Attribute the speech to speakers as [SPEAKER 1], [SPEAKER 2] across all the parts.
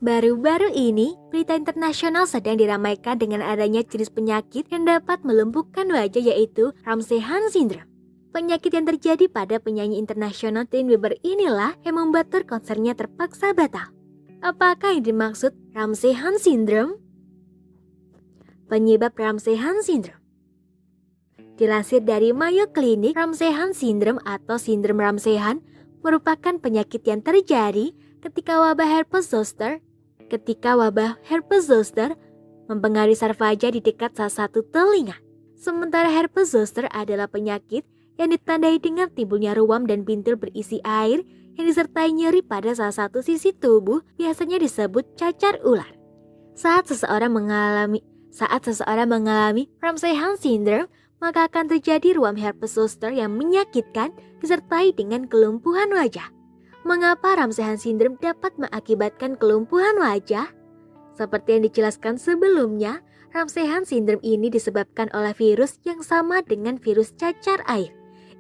[SPEAKER 1] Baru-baru ini, berita internasional sedang diramaikan dengan adanya jenis penyakit yang dapat melumpuhkan wajah yaitu Ramsay-Hunt Syndrome. Penyakit yang terjadi pada penyanyi internasional Justin Bieber inilah yang membuat tur konsernya terpaksa batal. Apakah yang dimaksud Ramsay-Hunt Syndrome? Penyebab Ramsay-Hunt Syndrome. Dilansir dari Mayo Clinic, Ramsay-Hunt Syndrome atau sindrom Ramsay-Hunt merupakan penyakit yang terjadi ketika wabah herpes zoster mempengaruhi saraf wajah di dekat salah satu telinga. Sementara herpes zoster adalah penyakit yang ditandai dengan timbulnya ruam dan bintil berisi air yang disertai nyeri pada salah satu sisi tubuh, biasanya disebut cacar ular. Saat seseorang mengalami Ramsay-Hunt Syndrome, maka akan terjadi ruam herpes zoster yang menyakitkan disertai dengan kelumpuhan wajah. Mengapa Ramsay-Hunt Syndrome dapat mengakibatkan kelumpuhan wajah? Seperti yang dijelaskan sebelumnya, Ramsay-Hunt Syndrome ini disebabkan oleh virus yang sama dengan virus cacar air.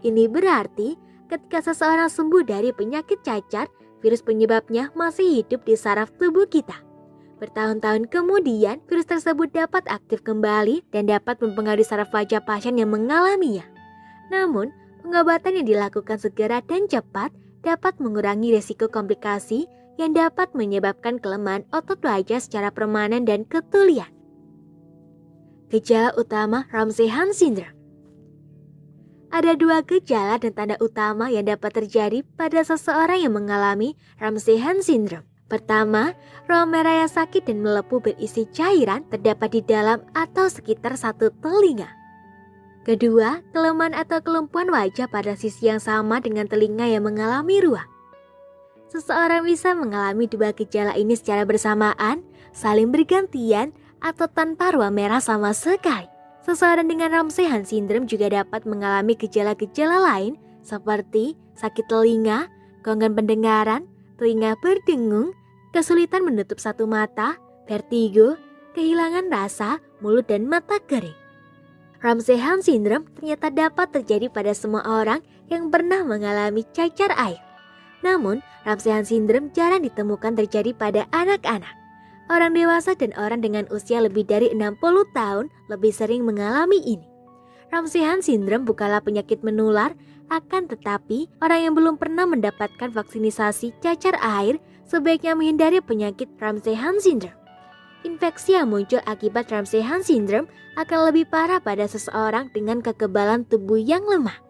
[SPEAKER 1] Ini berarti ketika seseorang sembuh dari penyakit cacar, virus penyebabnya masih hidup di saraf tubuh kita. Bertahun-tahun kemudian, virus tersebut dapat aktif kembali dan dapat mempengaruhi saraf wajah pasien yang mengalaminya. Namun, pengobatan yang dilakukan segera dan cepat dapat mengurangi risiko komplikasi yang dapat menyebabkan kelemahan otot wajah secara permanen dan ketulian. Gejala utama Ramsay-Hunt Syndrome. Ada dua gejala dan tanda utama yang dapat terjadi pada seseorang yang mengalami Ramsay-Hunt Syndrome. Pertama, ruam merah yang sakit dan melepuh berisi cairan terdapat di dalam atau sekitar satu telinga. Kedua, kelemahan atau kelumpuhan wajah pada sisi yang sama dengan telinga yang mengalami ruam. Seseorang bisa mengalami dua gejala ini secara bersamaan, saling bergantian, atau tanpa ruam merah sama sekali. Seseorang dengan Ramsay-Hunt Syndrome juga dapat mengalami gejala-gejala lain seperti sakit telinga, gangguan pendengaran, telinga berdengung, kesulitan menutup satu mata, vertigo, kehilangan rasa, mulut dan mata kering. Ramsay-Hunt Syndrome ternyata dapat terjadi pada semua orang yang pernah mengalami cacar air. Namun, Ramsay-Hunt Syndrome jarang ditemukan terjadi pada anak-anak. Orang dewasa dan orang dengan usia lebih dari 60 tahun lebih sering mengalami ini. Ramsay-Hunt Syndrome bukanlah penyakit menular, akan tetapi orang yang belum pernah mendapatkan vaksinasi cacar air sebaiknya menghindari penyakit Ramsay-Hunt Syndrome. Infeksi yang muncul akibat Ramsay-Hunt Syndrome akan lebih parah pada seseorang dengan kekebalan tubuh yang lemah.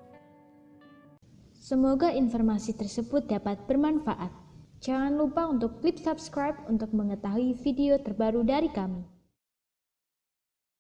[SPEAKER 2] Semoga informasi tersebut dapat bermanfaat. Jangan lupa untuk klik subscribe untuk mengetahui video terbaru dari kami.